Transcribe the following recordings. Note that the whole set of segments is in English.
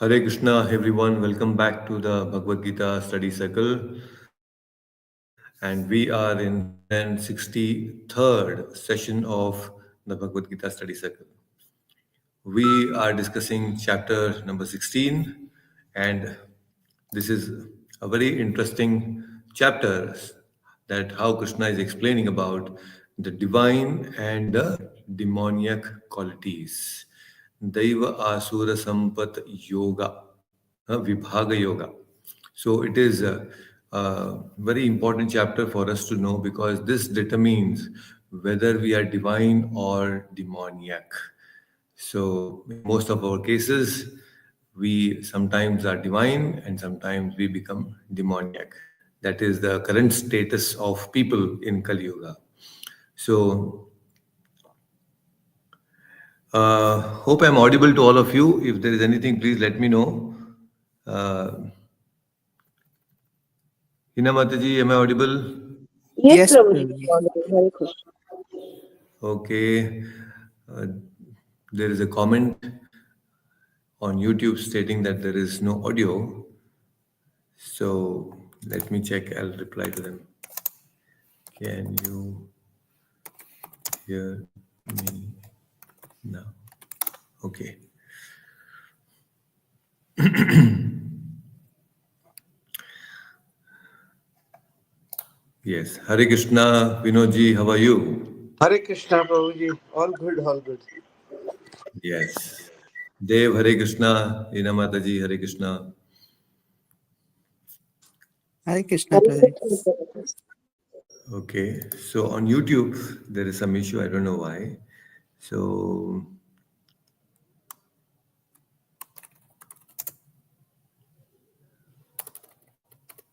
Hare Krishna, everyone. Welcome back to the Bhagavad Gita study circle. And we are in 163rd session of the Bhagavad Gita study circle. We are discussing chapter number 16, and this is a very interesting chapter that how Krishna is explaining about the divine and the demoniac qualities. Daiva Asura Sampat Yoga, Vibhaga Yoga. So it is a very important chapter for us to know because this determines whether we are divine or demoniac. So, in most of our cases, we sometimes are divine and sometimes we become demoniac. That is the current status of people in Kali Yuga. So, hope I'm audible to all of you. If there is anything, please let me know. Uh, Hina Mataji, am I audible? Yes, Yes, Prabhuji. Prabhuji. Hare Krishna. Okay. Uh, there is a comment on YouTube stating that there is no audio. So let me check. I'll reply to them. Can you hear me now? Okay. Yes. Hare Krishna, Vinodji, how are you? Hare Krishna, Prabhuji. All good, all good. Yes. Dev, Hare Krishna, Ina Mataji, Hare Krishna. Hare Krishna, Hare Prabhuji. Krishna. Okay. So on YouTube, there is some issue. I don't know why. So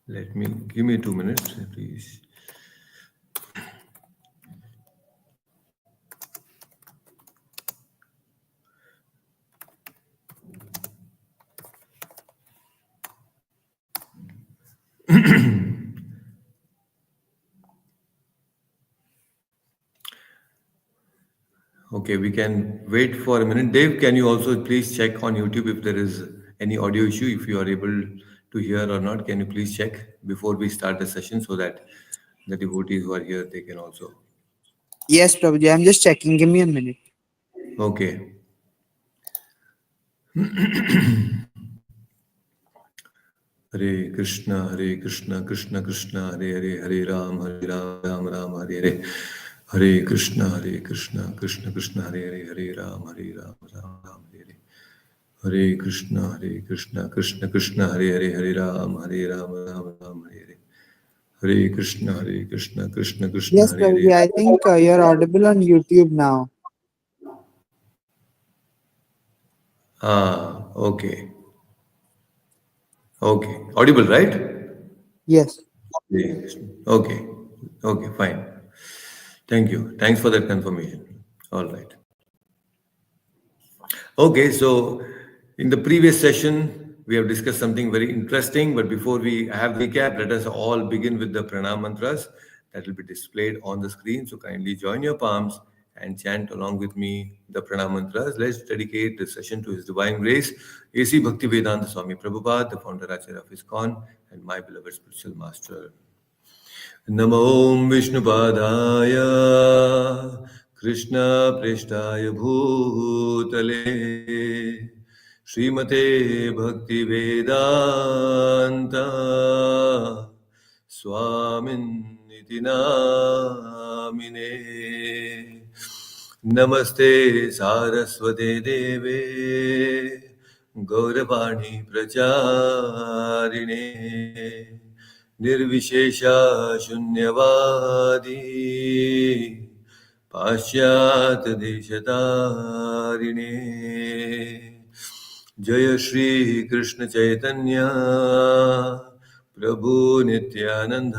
let me give me 2 minutes, please. Okay, we can wait for a minute. Dave, can you also please check on YouTube if there is any audio issue, if you are able to hear or not? Can you please check before we start the session so that the devotees who are here, they can also. Yes, Prabhuji. I'm just checking. Give me a minute. Okay. Hare Krishna, Hare Krishna, Krishna Krishna, Hare Hare, Hare Ram, Ram Ram, Hare Hare. Hare Krishna, Hare Krishna, Krishna Krishna, Hare Hare, Hare Ram, Ram Ram, Hare Hare. Hare Krishna, Hare Krishna, Krishna Krishna, Hare Hare, Hare Ram, Ram Ram, Hare Hare. Hare Krishna, Hare Krishna, Krishna Krishna, Yes, Hare Prabhuji. Hare. I think you're audible on YouTube now. Okay. Okay. Audible, right? Yes. Hare Krishna. Okay. Okay, fine. Thank you. Thanks for that confirmation. All right. Okay, so in the previous session, we have discussed something very interesting. But before we have the recap, let us all begin with the pranam mantras that will be displayed on the screen. So kindly join your palms and chant along with me the pranam mantras. Let's dedicate this session to His Divine Grace, A.C. Bhaktivedanta Swami Prabhupada, the founder Acharya of ISKCON, and my beloved spiritual master. नमो विष्णुपादाय कृष्णप्रेष्ठाय भूतले श्रीमते भक्तिवेदान्त स्वामिन्निति नामिने नमस्ते सारस्वते देवे गौरवाणी प्रचारिणे निर्विशेषा शून्यवादी पाश्चात्य देशतारिणे जय श्री कृष्ण चैतन्य प्रभु नित्यानंद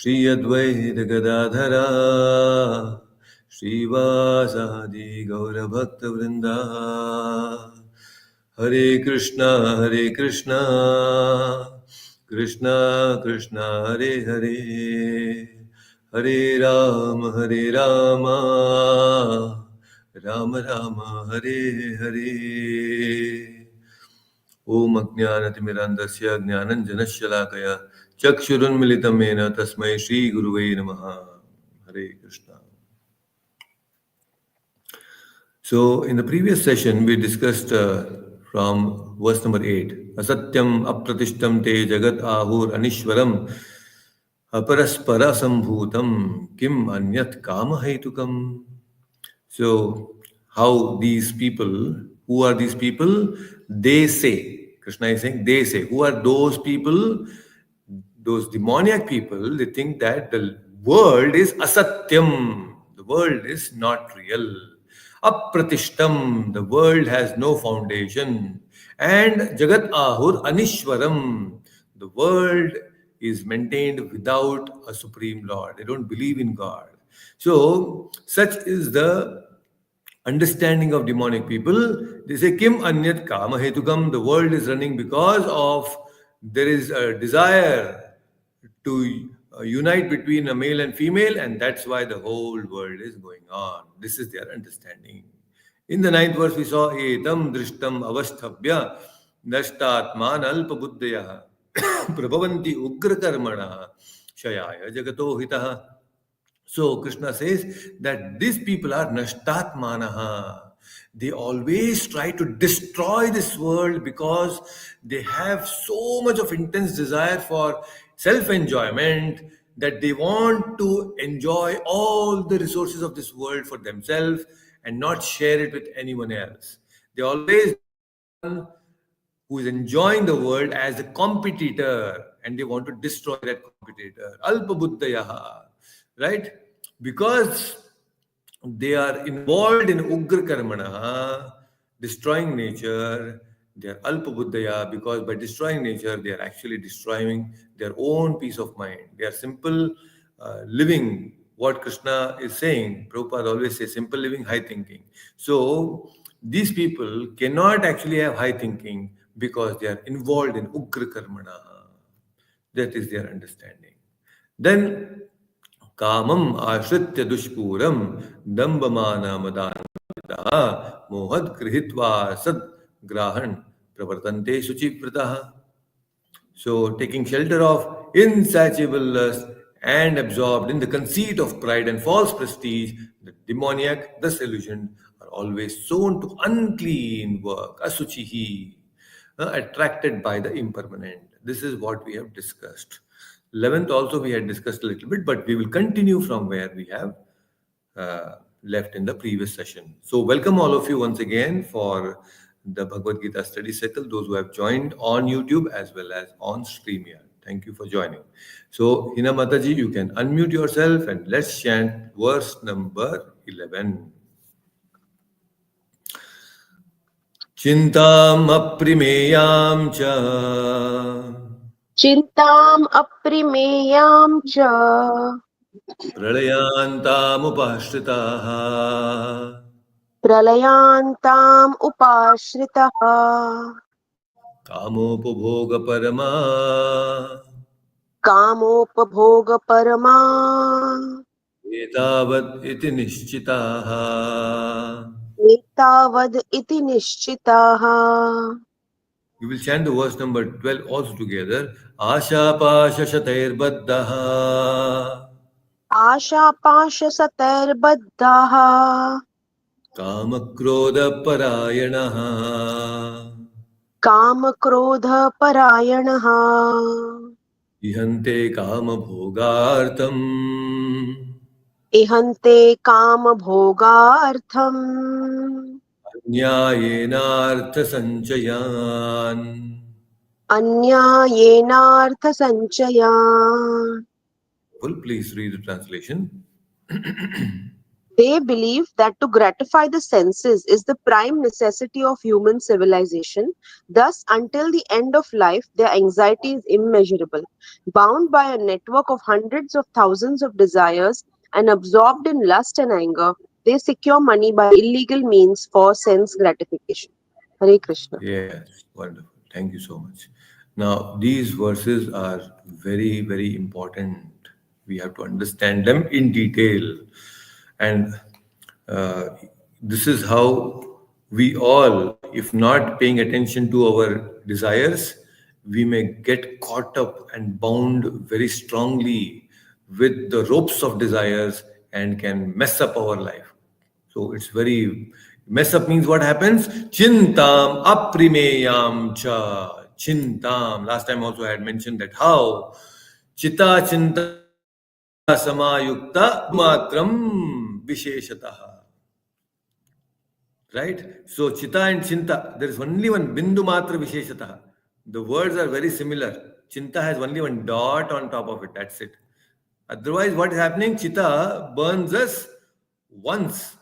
श्री अद्वैत गदाधरा श्रीवासादि गौरभक्त वृंदा हरे Krishna Krishna Krishna Hare Hare Hare Ram Ram Ram Hare Hare Om Ajnanatimirandasya Jnananjanashalakaya Chakshurunmilitam Yena Tasmai Shri Guruve Namaha. Hare Krishna. So, in the previous session, we discussed from verse number 8 Asatyam apratishtam te jagat ahur anishwaram अपरस्पर संभूतम किम अन्यत काम हेतुकम. So, how these people, who are these people? They say, Krishna is saying, they say, who are those people? Those demoniac people, they think that the world is asatyam, the world is not real. Apratishtam, the world has no foundation. And Jagat Ahur Anishwaram, the world is maintained without a supreme Lord. They don't believe in God. So, such is the understanding of demonic people. They say, Kim Anyat Kama Hetukam, the world is running because of there is a desire to unite between a male and female, and that's why the whole world is going on. This is their understanding. In the ninth verse, we saw Etam Drishtam Avasthabhya Nashtatman Alpabuddhaya Prabhavanti Ugrakarmana Shayaya Jagato Hitaha. So Krishna says that these people are nashtatmanaha. They always try to destroy this world because they have so much of intense desire for self-enjoyment that they want to enjoy all the resources of this world for themselves and not share it with anyone else. They always look at one who is enjoying the world as a competitor and they want to destroy that competitor. Alpa Buddhayaha, right? Because they are involved in Ugra Karmana, destroying nature, they are Alpa Buddhaya because by destroying nature, they are actually destroying their own peace of mind. They are simple living. What Krishna is saying, Prabhupada always says, simple living, high thinking. So, these people cannot actually have high thinking because they are involved in Ugra Karmana. That is their understanding. Then Kamam ashritya dushpuram dambamana madana mohad grihitva sad grahan pravartante suchiprataha. So, taking shelter of insatiable lust and absorbed in the conceit of pride and false prestige, the demoniac, thus illusioned, are always sown to unclean work, asuchihi, attracted by the impermanent. This is what we have discussed. 11th also we had discussed a little bit, but we will continue from where we have left in the previous session. So, welcome all of you once again for the Bhagavad Gita study cycle, those who have joined on YouTube as well as on StreamYard. Thank you for joining. So, Hina Mataji, you can unmute yourself and let's chant verse number 11. Chintam aprimayam cha चिन्ताम् अप्रिमेयाम् च pralayantamupashritaha प्रलयान्ताम् उपाश्रितः कामोपभोगपरमा कामोपभोगपरमा एतावत् इति निश्चिताः. एतावद् इति निश्चिताः. We will chant the verse number 12 also together. Ashapashashatairbaddaha आशापाशसतैर्बद्धाः कामक्रोधपरायणः कामक्रोधपरायणः इहन्ते कामभोगार्थम् इहन्ते कामभोगार्थम् अन्यायेनार्थसञ्चयान्. अन्यायेनार्थसञ्चयान्. Please read the translation. They believe that to gratify the senses is the prime necessity of human civilization. Thus, until the end of life, their anxiety is immeasurable. Bound by a network of hundreds of thousands of desires and absorbed in lust and anger, they secure money by illegal means for sense gratification. Hare Krishna. Yes, wonderful. Thank you so much. Now, these verses are very, very important. We have to understand them in detail. And this is how We all, if not paying attention to our desires, we may get caught up and bound very strongly with the ropes of desires and can mess up our life. So it's very mess up means what happens? Chintam aprimeyam cha. Chintam. Last time also I had mentioned that how Chita chinta samayukta matram visheshatah. Right? So Chita and Chinta, there is only one Bindu Matra Visheshataha. The words are very similar. Chinta has only one dot on top of it. That's it. Otherwise, what is happening? Chita burns us once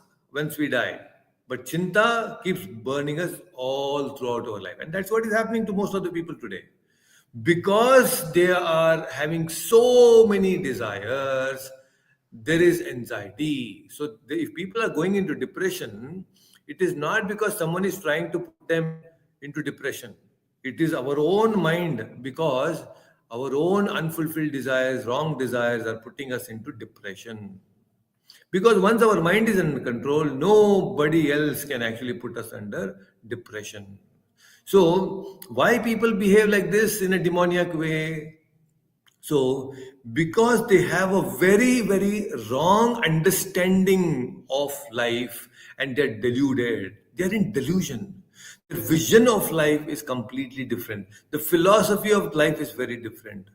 we die. But Chinta keeps burning us all throughout our life. And that's what is happening to most of the people today. Because they are having so many desires, there is anxiety. So if people are going into depression, it is not because someone is trying to put them into depression. It is our own mind, because our own unfulfilled desires, wrong desires are putting us into depression. Because once our mind is under control, nobody else can actually put us under depression. So, why people behave like this in a demoniac way? So, because they have a very, very wrong understanding of life and they're deluded, they're in delusion. The vision of life is completely different. The philosophy of life is very different.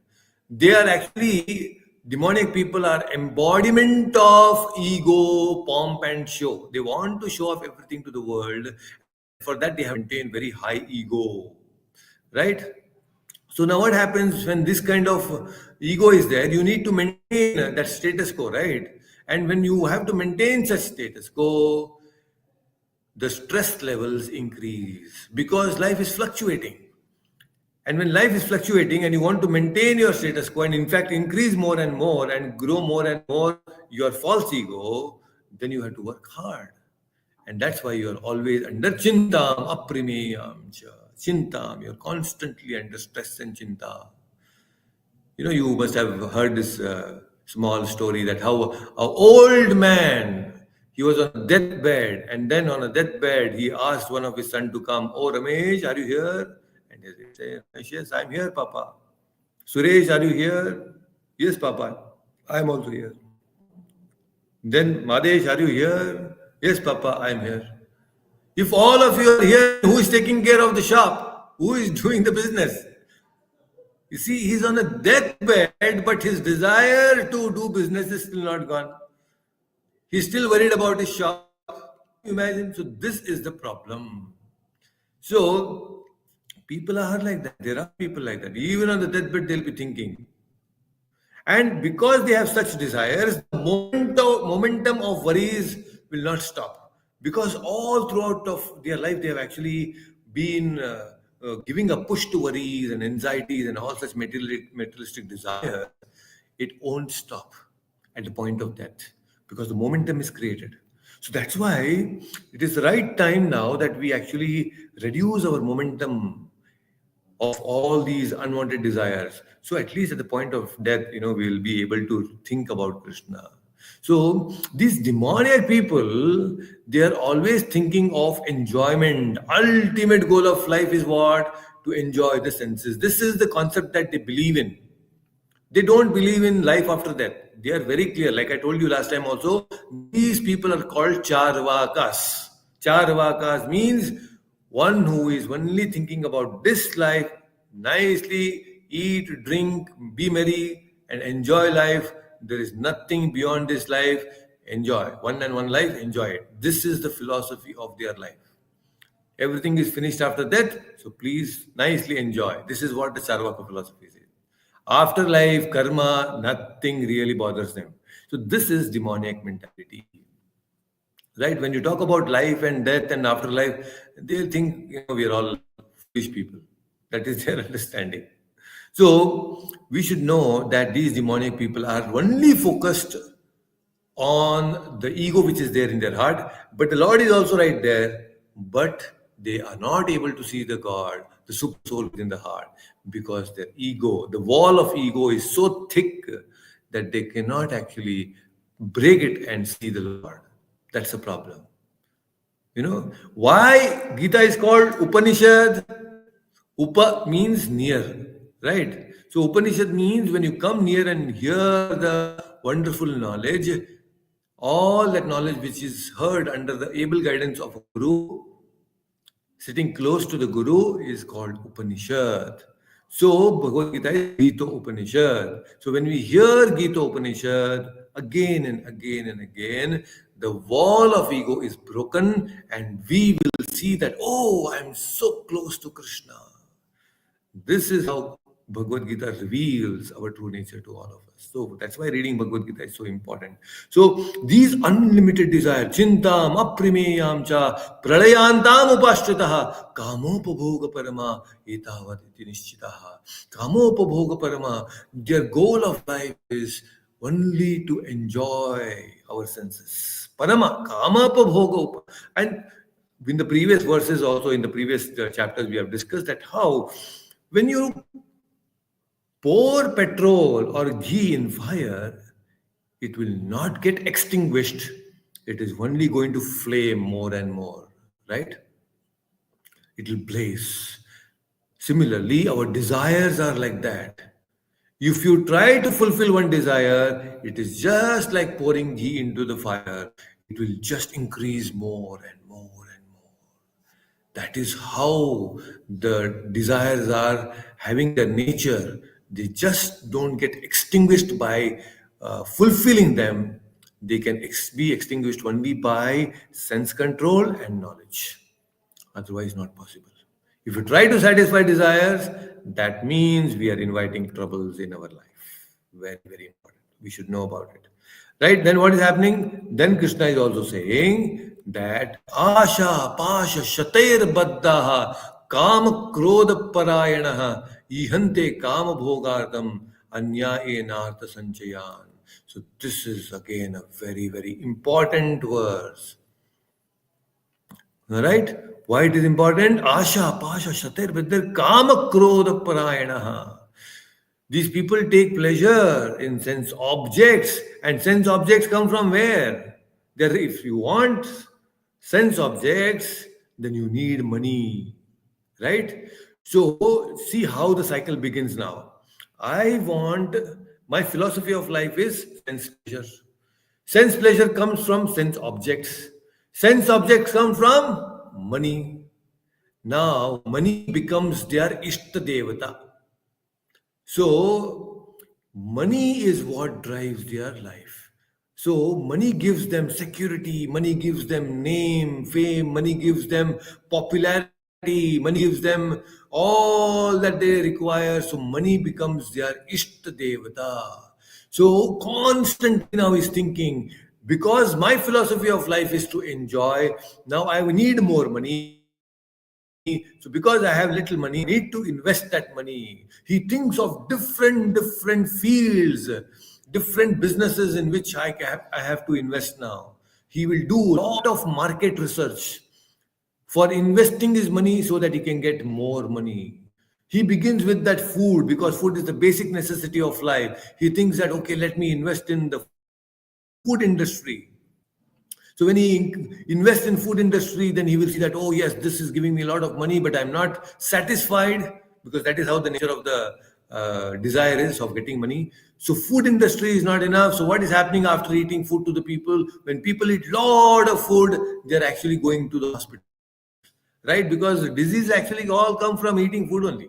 They are actually, demonic people are embodiment of ego, pomp, and show. They want to show off everything to the world, and for that, they have to maintain very high ego, right? So now what happens when this kind of ego is there? You need to maintain that status quo, right? And when you have to maintain such status quo, the stress levels increase because life is fluctuating. And when life is fluctuating and you want to maintain your status quo and in fact increase more and grow more and more your false ego, then you have to work hard. And that's why you're always under chintam, aprimeyam cha. Chintam, you're constantly under stress and chinta. You must have heard this small story that how an old man, he was on a deathbed, and then on a deathbed, he asked one of his son to come. Oh, Ramesh, are you here? And he said, Ramesh, yes, I'm here, Papa. Suresh, are you here? Yes, Papa, I'm also here. Then Madesh, are you here? Yes, Papa, I'm here. If all of you are here, who is taking care of the shop? Who is doing the business? You see, he's on a deathbed, but his desire to do business is still not gone. He's still worried about his shop. Imagine. So this is the problem. So people are like that. There are people like that. Even on the deathbed, they'll be thinking. And because they have such desires, the momentum of worries will not stop. Because all throughout of their life, they have actually been giving a push to worries and anxieties and all such materialistic desires. It won't stop at the point of death because the momentum is created. So that's why it is the right time now that we actually reduce our momentum of all these unwanted desires. So at least at the point of death, we'll be able to think about Krishna. So these demoniac people, they are always thinking of enjoyment. Ultimate goal of life is what? To enjoy the senses. This is the concept that they believe in. They don't believe in life after death. They are very clear. Like I told you last time also, these people are called charvakas. Charvakas means one who is only thinking about this life, nicely eat, drink, be merry, and enjoy life. There is nothing beyond this life. Enjoy. One and one life, enjoy it. This is the philosophy of their life. Everything is finished after death, so please nicely enjoy. This is what the Charvaka philosophy is. Afterlife, karma, nothing really bothers them. So this is demoniac mentality. Right? When you talk about life and death and afterlife, they think we are all foolish people. That is their understanding. So we should know that these demonic people are only focused on the ego which is there in their heart, but the Lord is also right there, but they are not able to see the God, the super soul within the heart, because their ego, the wall of ego is so thick that they cannot actually break it and see the Lord. That's the problem. Why Gita is called Upanishad? Upa means near, right? So Upanishad means when you come near and hear the wonderful knowledge, all that knowledge which is heard under the able guidance of a guru, sitting close to the guru, is called Upanishad. So Bhagavad Gita is Gita Upanishad. So when we hear Gita Upanishad again and again and again, the wall of ego is broken and we will see that, oh, I'm so close to Krishna. This is how Bhagavad Gita reveals our true nature to all of us. So that's why reading Bhagavad Gita is so important. So these unlimited desires, chintam aprimeyam cha pralayantam upashtritaha kamopabhoga parama etavad iti nishchitaha. Kamopabhoga parama, their goal of life is only to enjoy our senses. Parama, kamapabhoga. And in the previous verses, also in the previous chapters, we have discussed that how when you pour petrol or ghee in fire, it will not get extinguished. It is only going to flame more and more, right? It will blaze. Similarly, our desires are like that. If you try to fulfill one desire, it is just like pouring ghee into the fire. It will just increase more and more and more. That is how the desires are having their nature. They just don't get extinguished by fulfilling them. They can be extinguished only by sense control and knowledge. Otherwise, not possible. If you try to satisfy desires, that means we are inviting troubles in our life. Very, very important. We should know about it. Right? Then what is happening? Then Krishna is also saying that Asha, Pasha, Shatair Baddaha, Kama Krodha Parayanaha, Ihante Kama Bhogartam, Anya Enartha Sanchayan. So this is again a very, very important verse. All right? Why it is important? Asha, Pasha, Shatir, Vidya, Kama, Krodha, Parayanaha. These people take pleasure in sense objects, and sense objects come from where? There, if you want sense objects, then you need money, right? So, see how the cycle begins now. I want, my philosophy of life is sense pleasure. Sense pleasure comes from sense objects. Sense objects come from money. Now, money becomes their Ishta Devata. So, money is what drives their life. So, money gives them security, money gives them name, fame, money gives them popularity, money gives them all that they require. So, money becomes their Ishta Devata. So, constantly now he's thinking, because my philosophy of life is to enjoy, now I need more money. So because I have little money, I need to invest that money. He thinks of different fields, different businesses in which I have to invest now. He will do a lot of market research for investing his money so that he can get more money. He begins with that food because food is the basic necessity of life. He thinks that, okay, let me invest in the food industry. So when he invests in food industry, then he will see that, oh yes, this is giving me a lot of money, but I'm not satisfied, because that is how the nature of the desire is of getting money. So food industry is not enough. So what is happening after eating food to the people? When people eat lot of food, they're actually going to the hospital, right? Because disease actually all come from eating food only.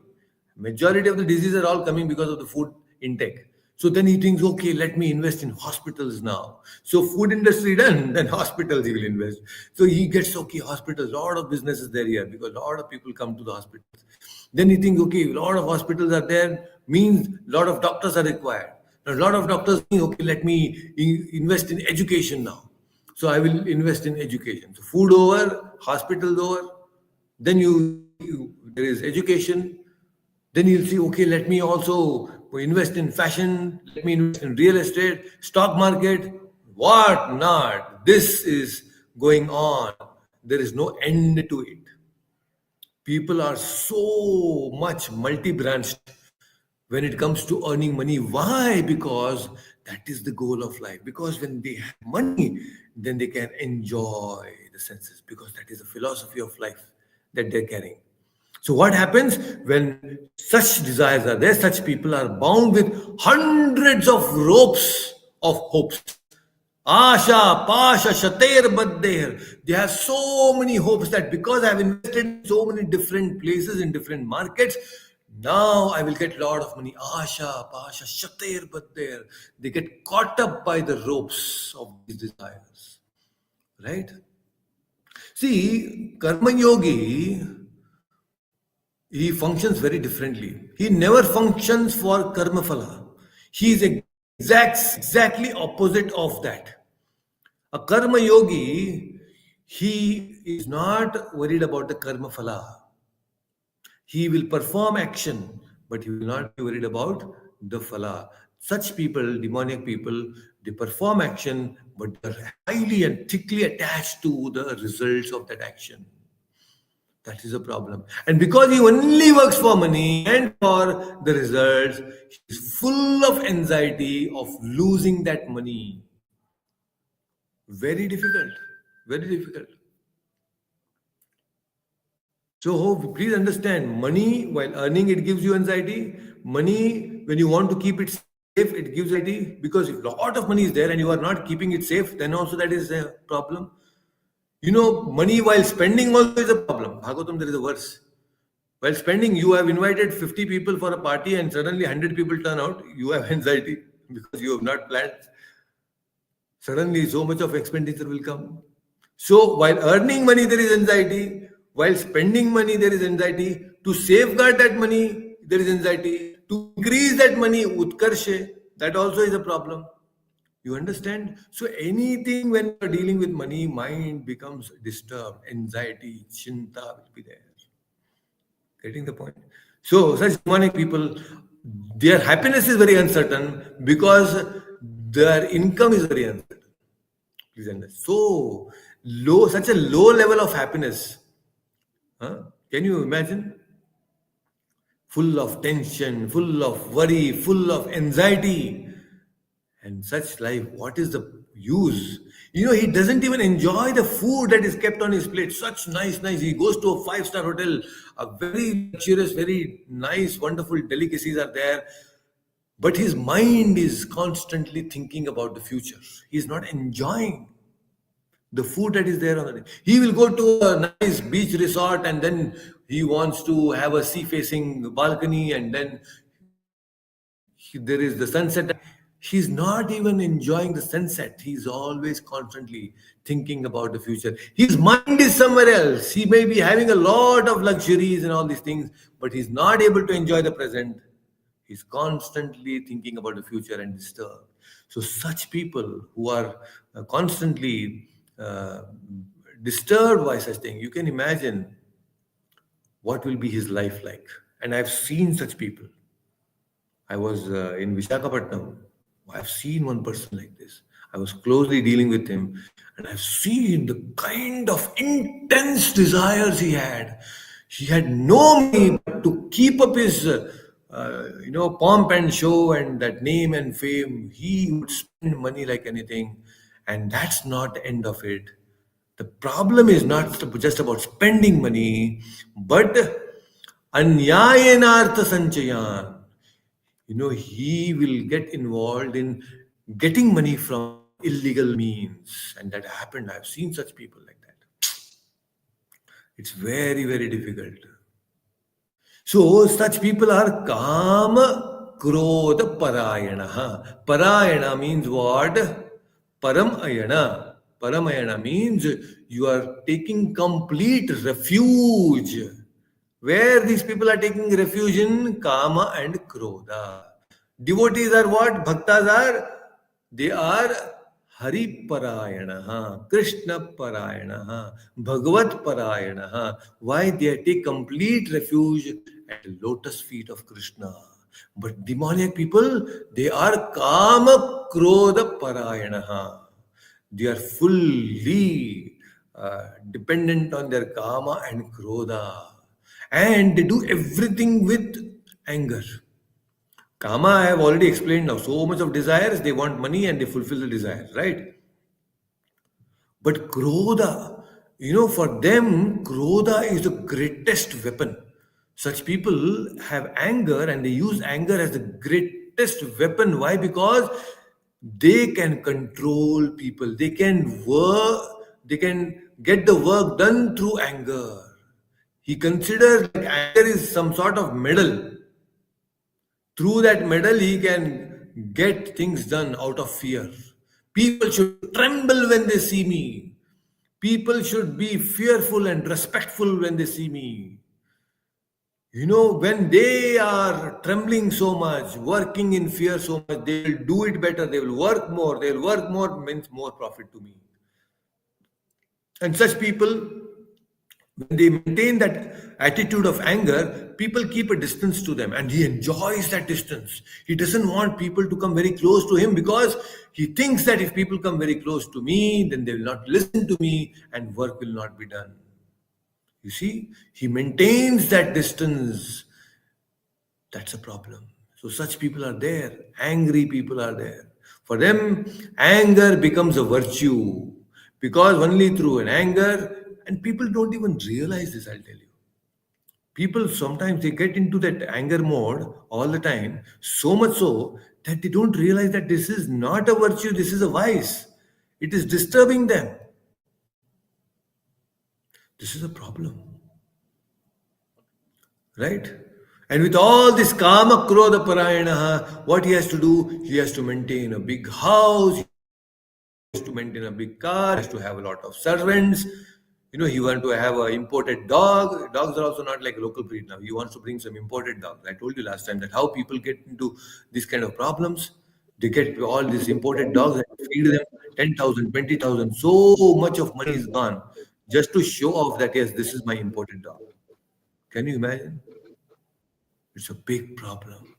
Majority of the diseases are all coming because of the food intake. So then he thinks, okay, let me invest in hospitals now. So food industry done, then hospitals he will invest. So he gets, okay, hospitals, a lot of businesses there here because a lot of people come to the hospitals. Then he thinks, okay, a lot of hospitals are there, means a lot of doctors are required. Now, a lot of doctors think, okay, let me invest in education now. So I will invest in education. So food over, hospitals over, then there is education. Then you'll see, okay, let me also invest in fashion, let me invest in real estate, stock market, what not. This is going on. There is no end to it. People are so much multi-branched when it comes to earning money. Why? Because that is the goal of life. Because when they have money, then they can enjoy the senses, because that is the philosophy of life that they're carrying. So, what happens when such desires are there? Such people are bound with hundreds of ropes of hopes. Asha, Pasha, Shater, Badder. They have so many hopes that because I've invested in so many different places in different markets, now I will get a lot of money. Asha, Pasha, Shater, Badder. They get caught up by the ropes of these desires. Right? See, Karma Yogi, he functions very differently. He never functions for Karma Phala. He is exactly opposite of that. A karma yogi, he is not worried about the karma phala. He will perform action, but he will not be worried about the phala. Such people, demoniac people, they perform action, but they are highly and thickly attached to the results of that action. That is a problem. And because he only works for money and for the results, he is full of anxiety of losing that money. Very difficult. Very difficult. So please understand, money while earning, it gives you anxiety. Money when you want to keep it safe, it gives anxiety, because if a lot of money is there and you are not keeping it safe, then also that is a problem. You know, money while spending also is a problem. Bhagavatam, there is a verse. While spending, you have invited 50 people for a party and suddenly 100 people turn out, you have anxiety because you have not planned. Suddenly so much of expenditure will come. So while earning money, there is anxiety. While spending money, there is anxiety. To safeguard that money, there is anxiety. To increase that money, utkarshe, that also is a problem. You understand? So anything when you're dealing with money, mind becomes disturbed. Anxiety, chinta will be there. Getting the point? So such demonic people, their happiness is very uncertain because their income is very uncertain. Please understand. So low, such a low level of happiness. Huh? Can you imagine? Full of tension, full of worry, full of anxiety. And such life, what is the use? You know, he doesn't even enjoy the food that is kept on his plate. Such nice. He goes to a five-star hotel, a very luxurious, very nice, wonderful delicacies are there. But his mind is constantly thinking about the future. He's not enjoying the food that is there on the day. He will go to a nice beach resort and then he wants to have a sea facing balcony, and then there is the sunset. He's not even enjoying the sunset. He's always constantly thinking about the future. His mind is somewhere else. He may be having a lot of luxuries and all these things, but he's not able to enjoy the present. He's constantly thinking about the future and disturbed. So, such people who are constantly disturbed by such things, you can imagine what will be his life like. And I've seen such people. I was in Visakhapatnam. I've seen one person like this. I was closely dealing with him, and I've seen the kind of intense desires he had. He had no money but to keep up his, pomp and show and that name and fame. He would spend money like anything, and that's not the end of it. The problem is not just about spending money, but anyayenartha sanchayan. You know, he will get involved in getting money from illegal means. And that happened. I've seen such people like that. It's very difficult. So such people are kama krodha parayana. Parayana means what? Paramayana. Paramayana means you are taking complete refuge. Where these people are taking refuge in kama and krodha. Devotees are what? Bhaktas are? They are Hari Parayana, Krishna Parayana, Bhagavat Parayana. Why? They take complete refuge at the lotus feet of Krishna. But demoniac people, they are Kama Krodha Parayana. They are fully dependent on their Kama and Krodha. And they do everything with anger. Kama, I have already explained now. So much of desires, they want money and they fulfill the desire, right? But Krodha, for them, Krodha is the greatest weapon. Such people have anger and they use anger as the greatest weapon. Why? Because they can control people. They can work, they can get the work done through anger. He considers like anger is some sort of medal. Through that medal, he can get things done out of fear. People should tremble when they see me. People should be fearful and respectful when they see me. When they are trembling so much, working in fear so much, they will do it better. They will work more. They will work more means more profit to me. And such people, when they maintain that attitude of anger, people keep a distance to them and he enjoys that distance. He doesn't want people to come very close to him because he thinks that if people come very close to me, then they will not listen to me and work will not be done. You see, he maintains that distance. That's a problem. So such people are there. Angry people are there. For them, anger becomes a virtue because only through an anger, and people don't even realize this, I'll tell you. People sometimes they get into that anger mode all the time, so much so that they don't realize that this is not a virtue, this is a vice. It is disturbing them. This is a problem. Right? And with all this kama krodha parayana, what he has to do, he has to maintain a big house, he has to maintain a big car, he has to have a lot of servants. He wants to have an imported dog. Dogs are also not like local breed now. He wants to bring some imported dogs. I told you last time that how people get into these kind of problems. They get all these imported dogs and feed them 10,000, 20,000. So much of money is gone just to show off that, yes, this is my imported dog. Can you imagine? It's a big problem.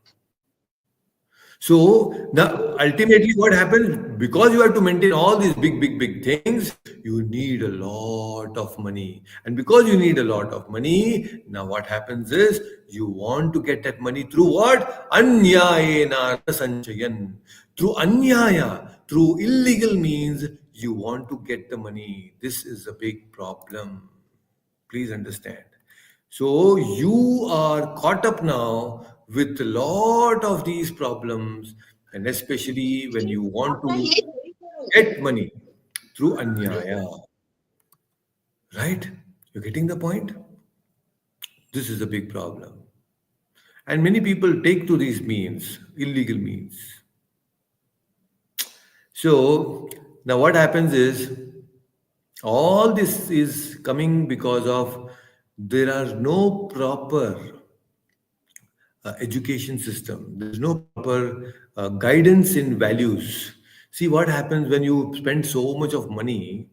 So now ultimately what happens, because you have to maintain all these big things, you need a lot of money. And because you need a lot of money, now what happens is you want to get that money through what? Anyayena sanchayan. Through anyaya, through illegal means, you want to get the money. This is a big problem. Please understand. So you are caught up now with a lot of these problems, and especially when you want to get money through anyaya. Right? You're getting the point? This is a big problem. And many people take to these means, illegal means. So now what happens is all this is coming because of there are no proper education system. There's no proper guidance in values. See what happens when you spend so much of money.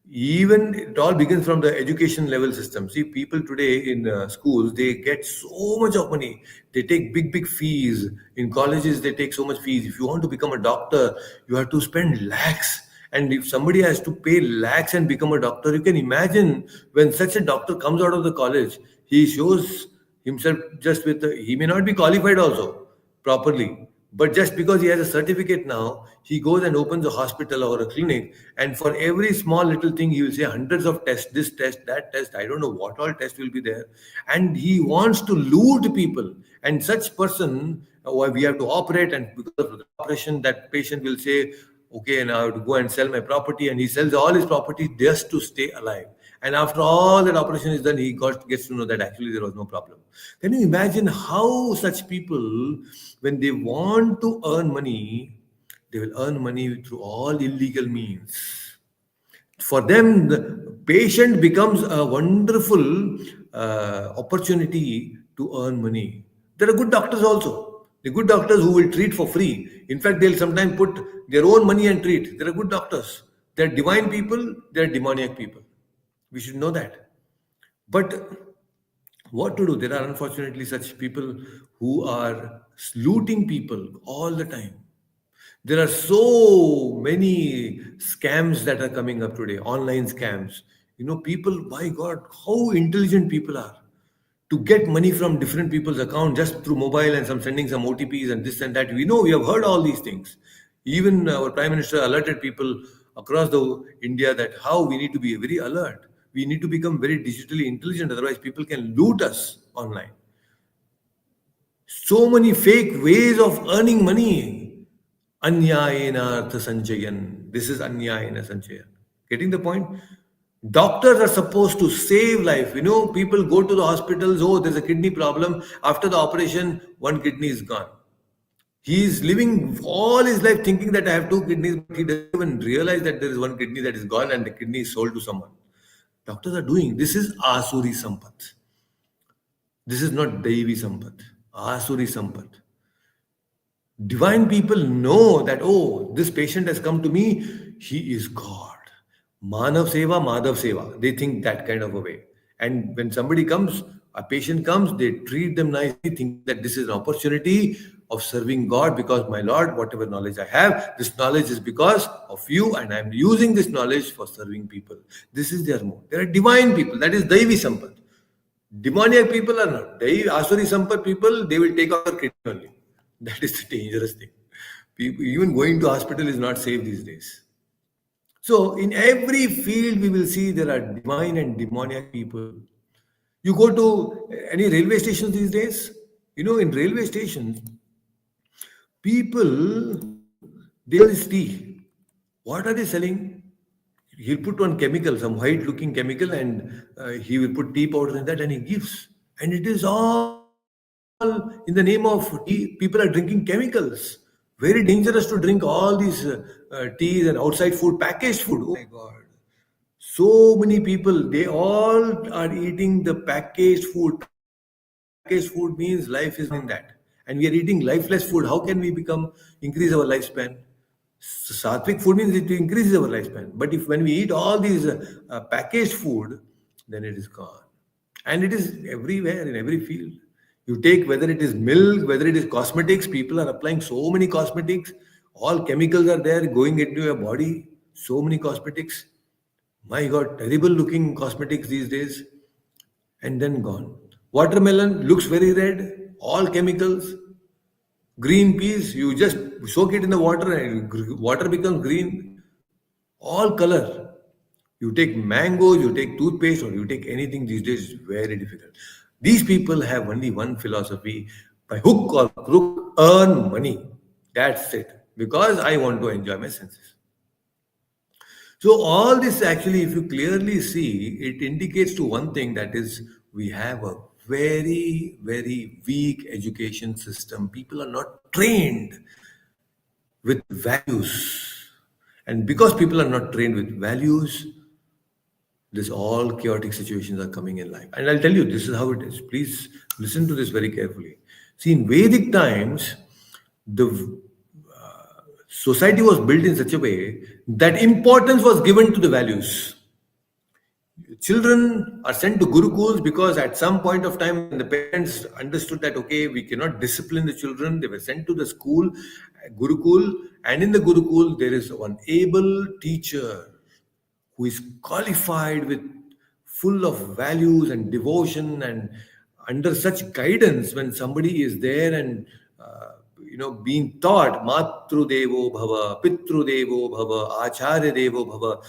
Even it all begins from the education level system. See, people today in schools, they get so much of money. They take big fees. In colleges, they take so much fees. If you want to become a doctor, you have to spend lakhs. And if somebody has to pay lakhs and become a doctor, you can imagine when such a doctor comes out of the college, he shows himself just with he may not be qualified also properly, but just because he has a certificate now, he goes and opens a hospital or a clinic, and for every small little thing he will say hundreds of tests, this test, that test, I don't know what all tests will be there, and he wants to loot people. And such person, we have to operate, and because of the operation that patient will say, okay, now I have to go and sell my property, and he sells all his property just to stay alive. And after all that operation is done, he gets to know that actually there was no problem. Can you imagine how such people, when they want to earn money, they will earn money through all illegal means. For them, the patient becomes a wonderful opportunity to earn money. There are good doctors also. The good doctors who will treat for free. In fact, they'll sometimes put their own money and treat. There are good doctors. They're divine people, they're demoniac people. We should know that. But what to do? There are unfortunately such people who are looting people all the time. There are so many scams that are coming up today, online scams. People, my God, how intelligent people are to get money from different people's account just through mobile and some sending some OTPs and this and that. We have heard all these things. Even our Prime Minister alerted people across the India that how we need to be very alert. We need to become very digitally intelligent, otherwise people can loot us online. So many fake ways of earning money. Anyayena artha sanchayan. This is anyayena sanchayan. Getting the point? Doctors are supposed to save life. People go to the hospitals, oh, there's a kidney problem. After the operation, one kidney is gone. He is living all his life thinking that I have two kidneys, but he doesn't even realize that there is one kidney that is gone and the kidney is sold to someone. Doctors are doing this is Asuri Sampat. This is not Devi Sampat. Asuri Sampat. Divine people know that, oh, this patient has come to me, he is God. Manav Seva, Madhav Seva. They think that kind of a way. And when somebody comes, a patient comes, they treat them nicely, thinking that this is an opportunity of serving God because, my Lord, whatever knowledge I have, this knowledge is because of you, and I'm using this knowledge for serving people. This is their mode. They are divine people. That is Daivi Sampat. Demoniac people are not. Asuri Sampat people, they will take out your kidney only. That is the dangerous thing. People, even going to hospital is not safe these days. So in every field, we will see there are divine and demoniac people. You go to any railway stations these days, in railway stations, people, they sell this tea. What are they selling? He'll put one chemical, some white looking chemical, and he will put tea powder in that and he gives. And it is all in the name of tea. People are drinking chemicals. Very dangerous to drink all these teas and outside food, packaged food. Oh my God. So many people, they all are eating the packaged food. Packaged food means life is in that. And we are eating lifeless food. How can we increase our lifespan? Sattvic food means it increases our lifespan. But if when we eat all these packaged food, then it is gone. And it is everywhere in every field. You take whether it is milk, whether it is cosmetics, people are applying so many cosmetics. All chemicals are there going into your body. So many cosmetics. My God, terrible looking cosmetics these days. And then gone. Watermelon looks very red, all chemicals. Green peas, you just soak it in the water and water becomes green. All color. You take mangoes, you take toothpaste, or you take anything these days, is very difficult. These people have only one philosophy: by hook or crook, earn money. That's it. Because I want to enjoy my senses. So all this actually, if you clearly see, it indicates to one thing, that is, we have a very, very weak education system. People are not trained with values. And because people are not trained with values, this all chaotic situations are coming in life. And I'll tell you, this is how it is. Please listen to this very carefully. See, in Vedic times, the society was built in such a way that importance was given to the values. Children are sent to gurukuls because at some point of time when the parents understood that, okay, we cannot discipline the children, they were sent to the school, gurukul, and in the gurukul there is one able teacher who is qualified with full of values and devotion, and under such guidance, when somebody is there and being taught matru devo bhava, pitru devo bhava, acharya devo bhava,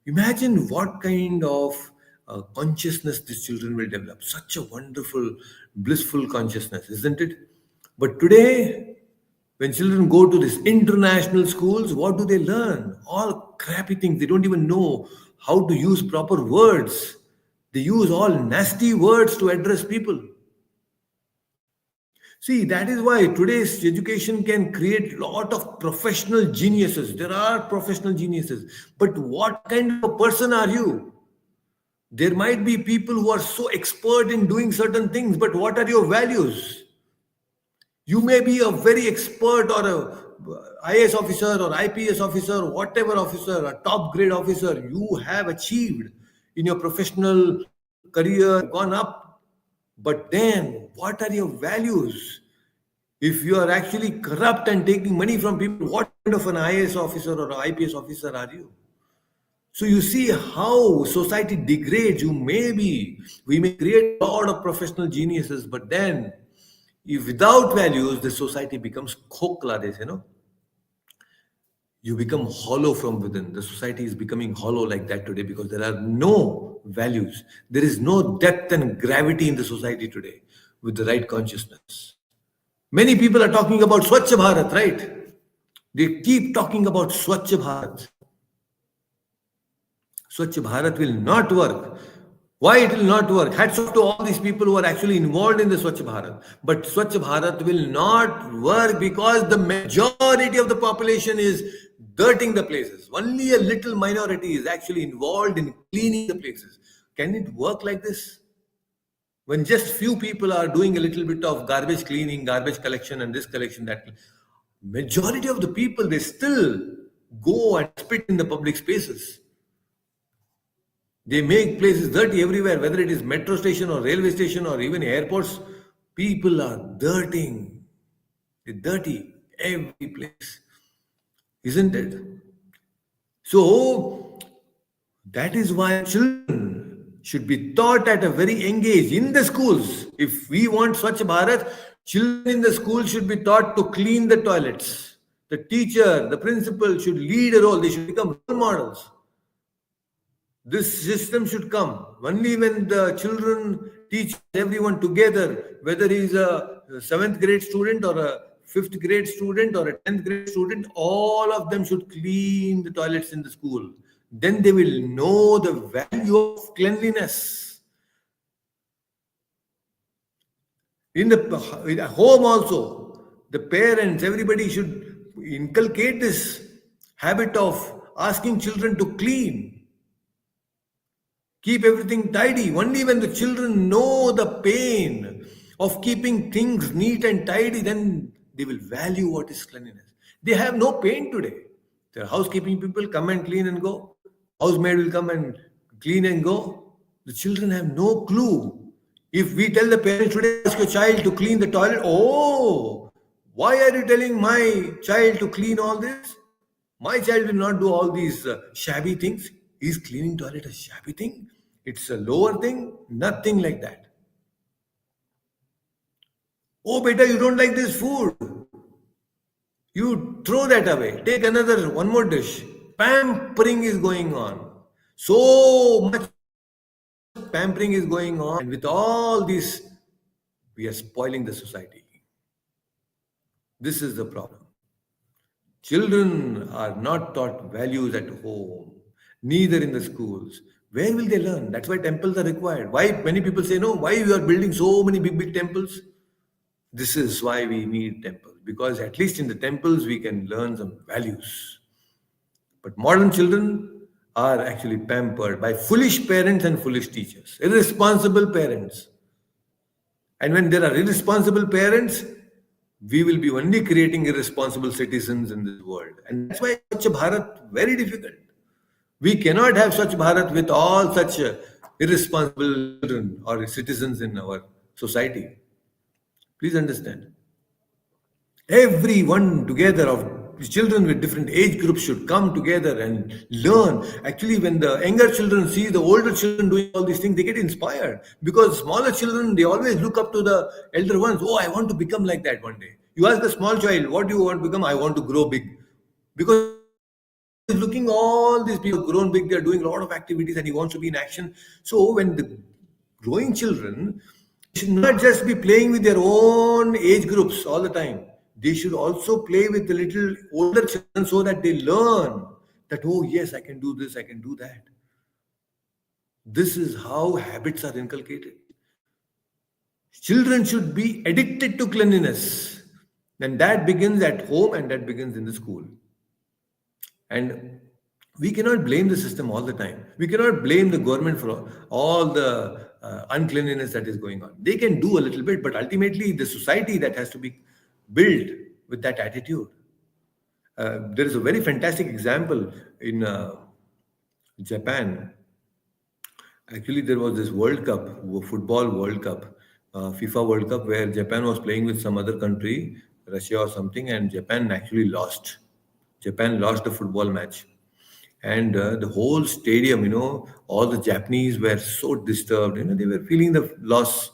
imagine what kind of consciousness these children will develop. Such a wonderful, blissful consciousness, isn't it? But today, when children go to these international schools, what do they learn? All crappy things. They don't even know how to use proper words. They use all nasty words to address people. See, that is why today's education can create a lot of professional geniuses. There are professional geniuses. But what kind of a person are you? There might be people who are so expert in doing certain things, but what are your values? You may be a very expert or a IAS officer or IPS officer, whatever officer, a top grade officer you have achieved in your professional career, gone up. But then, what are your values? If you are actually corrupt and taking money from people, what kind of an IAS officer or IPS officer are you? So you see how society degrades. We may create a lot of professional geniuses, but then if without values, the society becomes khokla, they say, no? you become hollow from within. The society is becoming hollow like that today because there are no values. There is no depth and gravity in the society today with the right consciousness. Many people are talking about Swachh Bharat, right? They keep talking about Swachh Bharat. Swachh Bharat will not work. Why it will not work? Hats off to all these people who are actually involved in the Swachh Bharat. But Swachh Bharat will not work because the majority of the population is dirting the places. Only a little minority is actually involved in cleaning the places. Can it work like this? When just few people are doing a little bit of garbage cleaning, garbage collection, and this collection, that majority of the people, they still go and spit in the public spaces. They make places dirty everywhere, whether it is metro station or railway station or even airports. People are dirtying. They dirty every place, isn't it? So that is why children should be taught at a very young age in the schools. If we want Swachh Bharat, children in the school should be taught to clean the toilets. The teacher, the principal should lead a role. They should become role models. This system should come only when the children teach everyone together, whether he's a seventh grade student or a fifth grade student or a 10th grade student, all of them should clean the toilets in the school. Then they will know the value of cleanliness. In home also, the parents, everybody should inculcate this habit of asking children to clean. Keep everything tidy. Only when the children know the pain of keeping things neat and tidy, then they will value what is cleanliness. They have no pain today. The housekeeping people come and clean and go. Housemaid will come and clean and go. The children have no clue. If we tell the parents today, ask your child to clean the toilet, oh, why are you telling my child to clean all this? My child will not do all these shabby things. Is cleaning toilet a shabby thing? It's a lower thing? Nothing like that. Oh, beta, you don't like this food. You throw that away. Take another, one more dish. Pampering is going on. So much pampering is going on. And with all this, we are spoiling the society. This is the problem. Children are not taught values at home, neither in the schools. Where will they learn? That's why temples are required. Why many people say, no, why you are building so many big temples? This is why we need temples. Because at least in the temples, we can learn some values. But modern children are actually pampered by foolish parents and foolish teachers, irresponsible parents. And when there are irresponsible parents, we will be only creating irresponsible citizens in this world. And that's why Swachh Bharat very difficult. We cannot have Swachh Bharat with all such irresponsible children or citizens in our society. Please understand. Everyone together of children with different age groups should come together and learn. Actually, when the younger children see the older children doing all these things, they get inspired. Because smaller children, they always look up to the elder ones. Oh, I want to become like that one day. You ask a small child, what do you want to become? I want to grow big. Because he's looking all these people grown big, they're doing a lot of activities and he wants to be in action. So when the growing children should not just be playing with their own age groups all the time. They should also play with the little older children so that they learn that, oh, yes, I can do this, I can do that. This is how habits are inculcated. Children should be addicted to cleanliness. And that begins at home and that begins in the school. And we cannot blame the system all the time. We cannot blame the government for all the uncleanliness that is going on. They can do a little bit, but ultimately the society that has to be built with that attitude. There is a very fantastic example in Japan. Actually, there was this World Cup, football World Cup, FIFA World Cup, where Japan was playing with some other country, Russia or something, and Japan actually lost. Japan lost the football match. And the whole stadium, all the Japanese were so disturbed. They were feeling the loss.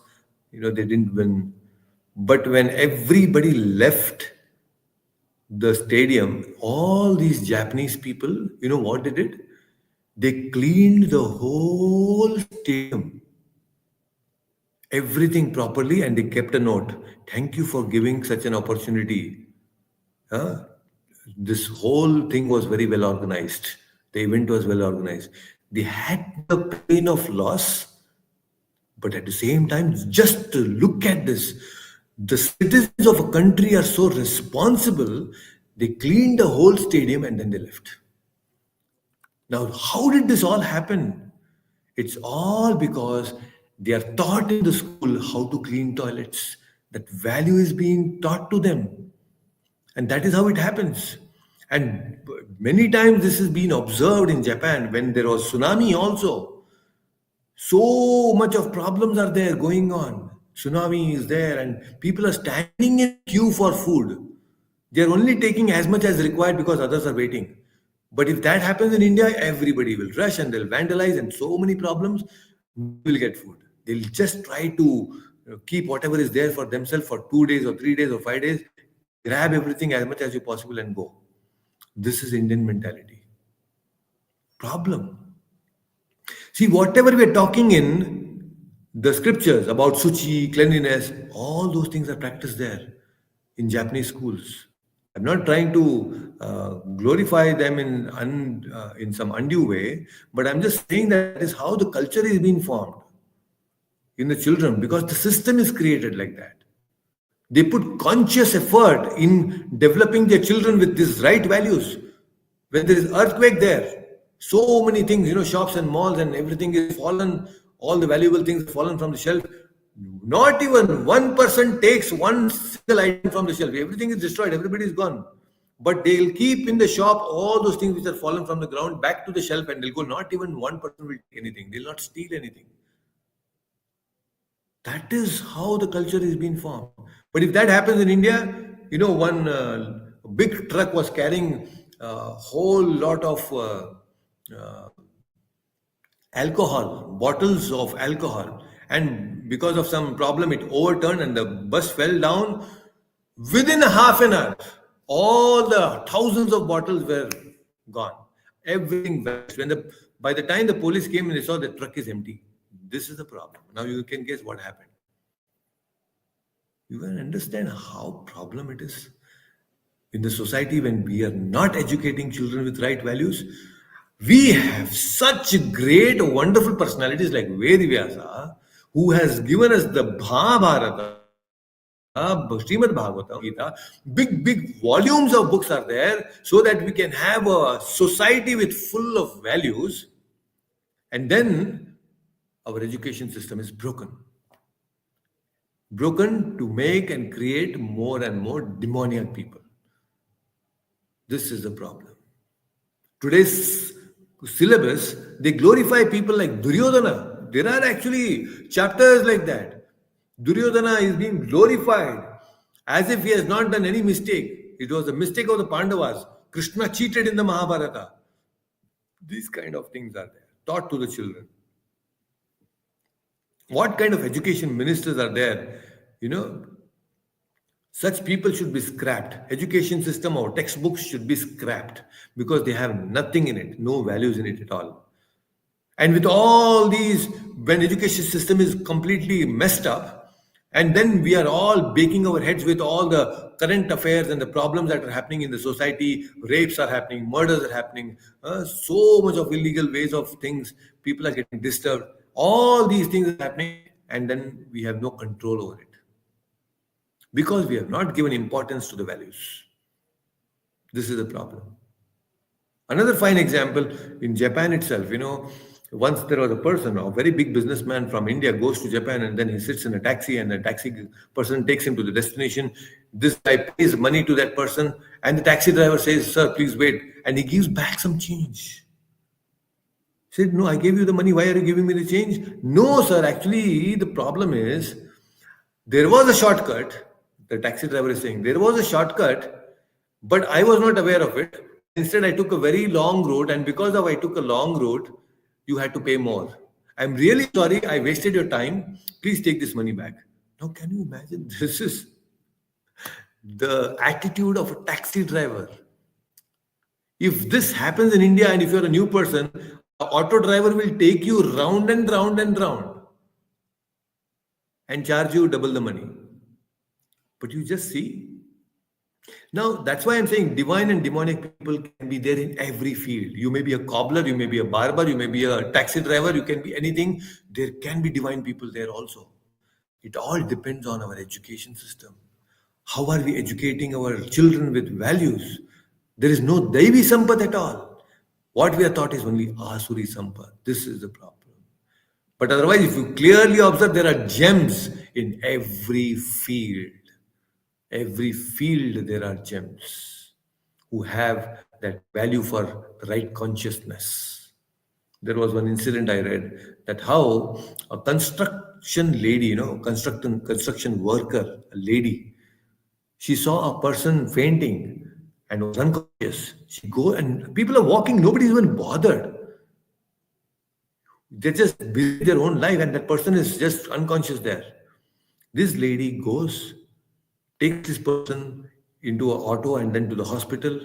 They didn't win. But when everybody left the stadium, all these Japanese people, you know what they did? They cleaned the whole stadium, everything properly, and they kept a note. Thank you for giving such an opportunity. Huh? This whole thing was very well organized. The event was well organized. They had the pain of loss, but at the same time, just to look at this, the citizens of a country are so responsible. They cleaned the whole stadium and then they left. Now, how did this all happen? It's all because they are taught in the school how to clean toilets. That value is being taught to them. And that is how it happens. And many times this has been observed in Japan when there was tsunami also. So much of problems are there going on. Tsunami is there and people are standing in queue for food. They're only taking as much as required because others are waiting. But if that happens in India, everybody will rush and they'll vandalize and so many problems. Nobody will get food. They'll just try to keep whatever is there for themselves for 2 days or 3 days or 5 days. Grab everything as much as you possible and go. This is Indian mentality. Problem. See, whatever we are talking in the scriptures about suchi, cleanliness, all those things are practiced there in Japanese schools. I'm not trying to glorify them in some undue way, but I'm just saying that is how the culture is being formed in the children because the system is created like that. They put conscious effort in developing their children with these right values. When there is earthquake there, so many things, shops and malls and everything is fallen, all the valuable things have fallen from the shelf. Not even one person takes one single item from the shelf. Everything is destroyed, everybody is gone. But they'll keep in the shop all those things which are fallen from the ground back to the shelf and they'll go, not even one person will take anything. They'll not steal anything. That is how the culture is being formed. But if that happens in India, one big truck was carrying a whole lot of uh, alcohol, bottles of alcohol. And because of some problem, it overturned and the bus fell down. Within a half an hour, all the thousands of bottles were gone. Everything vanished. By the time the police came and they saw the truck is empty. This is the problem. Now you can guess what happened. You can understand how problem it is in the society when we are not educating children with right values. We have such great, wonderful personalities like Vedvyasa, who has given us the Mahabharata, Srimad Bhagavatam, Gita. Big volumes of books are there so that we can have a society with full of values. And then our education system is broken to make and create more and more demoniac people. This is the problem. Today's syllabus, they glorify people like Duryodhana. There are actually chapters like that. Duryodhana is being glorified as if he has not done any mistake. It was a mistake of the Pandavas. Krishna cheated in the Mahabharata. These kind of things are there, taught to the children. What kind of education ministers are there? Such people should be scrapped. Education system or textbooks should be scrapped because they have nothing in it, no values in it at all. And with all these, when education system is completely messed up, and then we are all baking our heads with all the current affairs and the problems that are happening in the society, rapes are happening, murders are happening, so much of illegal ways of things, people are getting disturbed. All these things are happening and then we have no control over it. Because we have not given importance to the values. This is the problem. Another fine example in Japan itself, once there was a person, a very big businessman from India goes to Japan and then he sits in a taxi and the taxi person takes him to the destination. This guy pays money to that person and the taxi driver says, "Sir, please wait." And he gives back some change. He said, "No, I gave you the money. Why are you giving me the change?" "No, sir, actually the problem is there was a shortcut." The taxi driver is saying, "There was a shortcut, but I was not aware of it. Instead, I took a very long road, and because of I took a long road, you had to pay more. I'm really sorry, I wasted your time. Please take this money back." Now, can you imagine? the attitude of a taxi driver. If this happens in India and if you're a new person, the auto driver will take you round and round and round and charge you double the money. But you just see. Now, that's why I'm saying divine and demonic people can be there in every field. You may be a cobbler, you may be a barber, you may be a taxi driver, you can be anything. There can be divine people there also. It all depends on our education system. How are we educating our children with values? There is no Devi Sampat at all. What we are taught is only Asuri Sampat. This is the problem. But otherwise, if you clearly observe, there are gems in every field. Every field, there are gems who have that value for the right consciousness. There was one incident I read that how a construction lady, construction worker, a lady, she saw a person fainting and was unconscious. She go and people are walking, nobody's even bothered. They're just busy their own life, and that person is just unconscious there. This lady goes, takes this person into an auto and then to the hospital,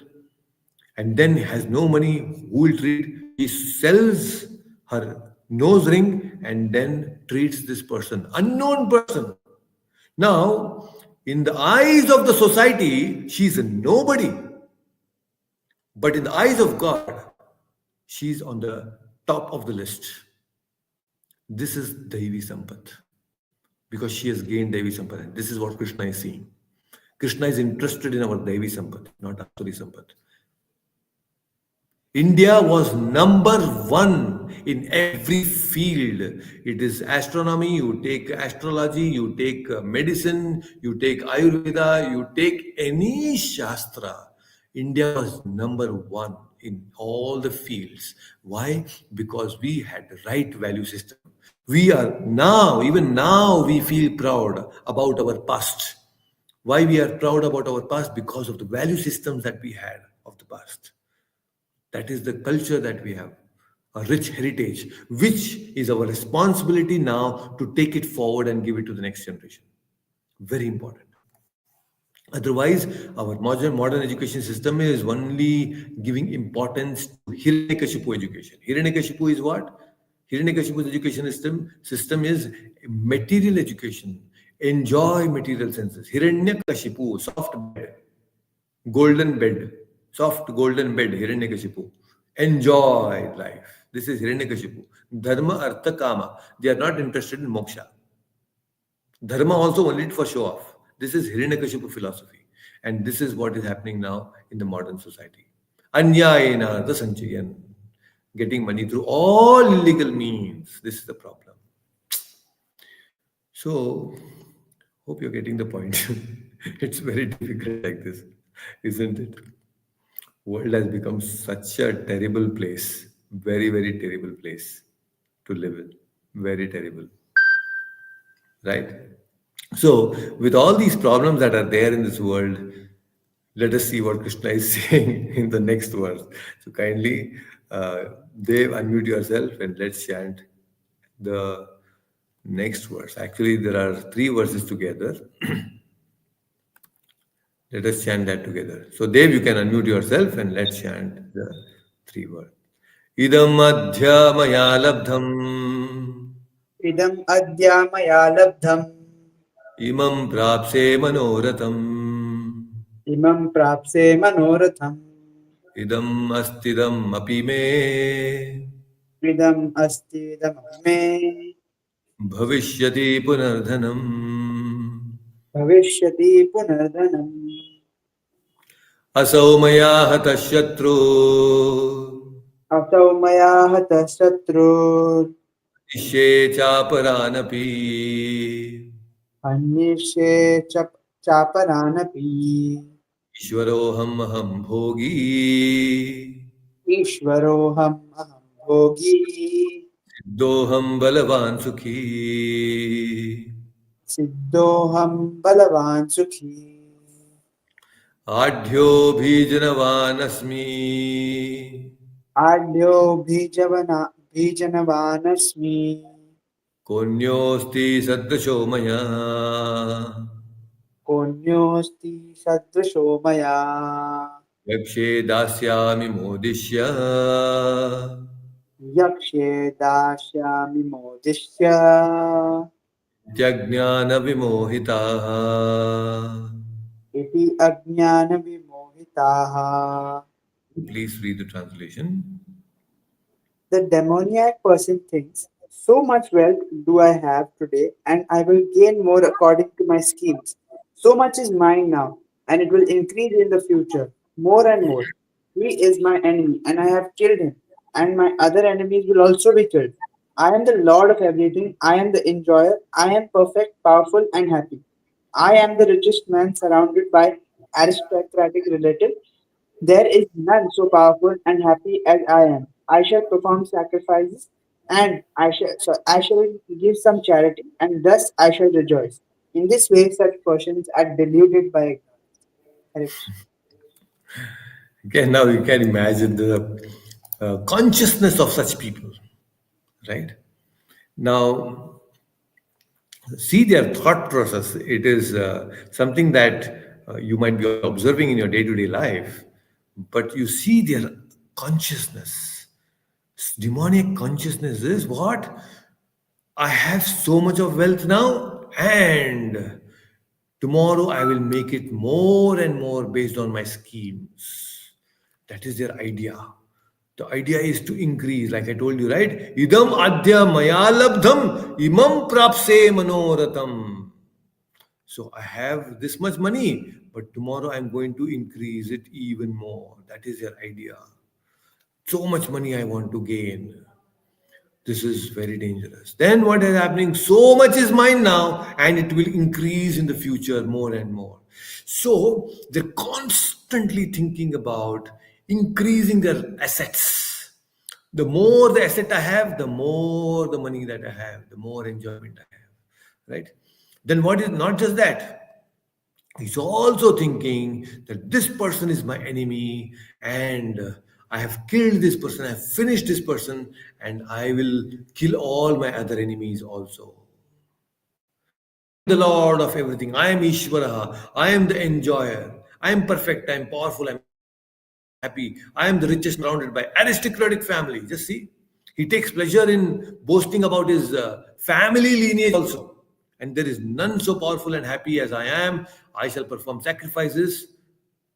and then has no money. Who will treat? He sells her nose ring and then treats this person, unknown person. Now, in the eyes of the society, she's a nobody. But in the eyes of God, she's on the top of the list. This is Devi Sampat. Because she has gained Devi Sampat. This is what Krishna is seeing. Krishna is interested in our Devi Sampat, not Asuri Sampat. India was number one in every field. It is astronomy, you take astrology, you take medicine, you take Ayurveda, you take any Shastra. India was number one in all the fields. Why? Because we had the right value system. We are now, even now, we feel proud about our past. Why we are proud about our past? Because of the value systems that we had of the past. That is the culture that we have, a rich heritage, which is our responsibility now to take it forward and give it to the next generation. Very important. Otherwise, our modern education system is only giving importance to Hiranyakashipu education. Hiranyakashipu is what? Hiranyakashipu's education system is material education. Enjoy material senses. Hiranyakashipu, soft bed, golden bed, soft golden bed, Hiranyakashipu. Enjoy life. This is Hiranyakashipu. Dharma, Artha, Kama. They are not interested in moksha. Dharma also only for show off. This is Hiranyakashipu philosophy. And this is what is happening now in the modern society. Anyayena the sanchayan. Getting money through all illegal means. This is the problem. So, hope you're getting the point. It's very difficult like this, isn't it? World has become such a terrible place. Very, very terrible place to live in. Very terrible. Right? So, with all these problems that are there in this world, let us see what Krishna is saying in the next verse. So, kindly, Dev, unmute yourself and let's chant the next verse. Actually, there are 3 verses together. Let us chant that together. So, Dev, you can unmute yourself and let's chant the 3 words. Idam adhya maya labdham. Idam adya maya labdham. Imam prapse manoratham. Imam prapse manoratham. Idam astidam api me. Idam asti me. Bhavishyati punardhanam. Bhavishyati punardhanam. Asau maya hata shatru. Asau maya hata shatru. Ishe chaparanapi. Annishe chaparanapi. Ishwaroham aham bhogi. Ishwaroham aham bhogi. Doham balavan sukhi. Siddhoham balavan sukhi. Adhyo bhijanavan asmi. Adhyo bhijanavanasmi. Konyosti saddasho maya. कोऽन्योऽस्ति सदृशो मया यक्षे दास्यामि मोदिष्य यक्ष्ये दास्यामि मोदिष्य त्यज्ञानविमोहिताः. इति अज्ञानविमोहिताः. Please read the translation. The demoniac person thinks, so much wealth do I have today, and I will gain more according to my schemes. So much is mine now, and it will increase in the future, more and more. He is my enemy, and I have killed him, and my other enemies will also be killed. I am the Lord of everything, I am the enjoyer, I am perfect, powerful, and happy. I am the richest man surrounded by aristocratic relatives. There is none so powerful and happy as I am. I shall perform sacrifices and I shall give some charity and thus I shall rejoice. In this way, such persons are deluded by ignorance. Hare Krishna. Okay, now you can imagine the consciousness of such people, right? Now, see their thought process. It is something that you might be observing in your day to day life, but you see their consciousness. Demonic consciousness is what? I have so much of wealth now, and tomorrow I will make it more and more based on my schemes. That is their idea. The idea is to increase, like I told you, right? Idam adya maya labdham imam prapse manoratam. So I have this much money, but tomorrow I'm going to increase it even more. That is their idea. So much money I want to gain. This is very dangerous. Then what is happening? So much is mine now, and it will increase in the future more and more. So they're constantly thinking about increasing their assets. The more the asset I have, the more the money that I have, the more enjoyment I have. Right? Then what is not just that? He's also thinking that this person is my enemy and I have killed this person, I have finished this person, and I will kill all my other enemies also. I am the Lord of everything. I am Ishvara. I am the enjoyer. I am perfect. I am powerful. I am happy. I am the richest man surrounded by aristocratic family. Just see. He takes pleasure in boasting about his family lineage also. And there is none so powerful and happy as I am. I shall perform sacrifices.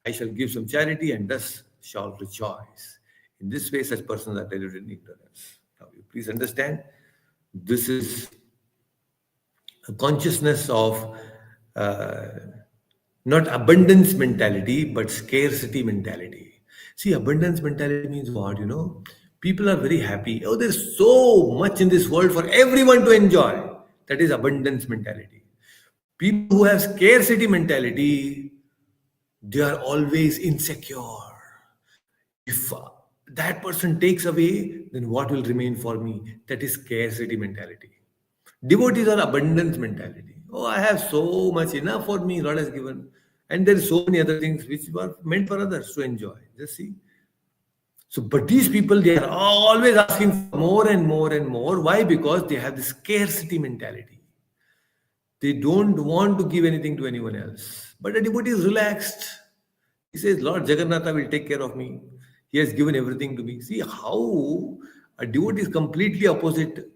I shall give some charity and thus shall rejoice. In this way, such persons are deluded in ignorance. Now, you please understand this is a consciousness of uh, not abundance mentality but scarcity mentality. See, abundance mentality means what? People are very happy. Oh, there's so much in this world for everyone to enjoy. That is abundance mentality. People who have scarcity mentality, they are always insecure. If that person takes away, then what will remain for me? That is scarcity mentality. Devotees are abundance mentality. Oh, I have so much enough for me, Lord has given. And there is so many other things which were meant for others to enjoy. Just see. So, but these people, they are always asking for more and more and more. Why? Because they have this scarcity mentality. They don't want to give anything to anyone else. But a devotee is relaxed. He says, Lord Jagannatha will take care of me. He has given everything to me. See how a devotee is completely opposite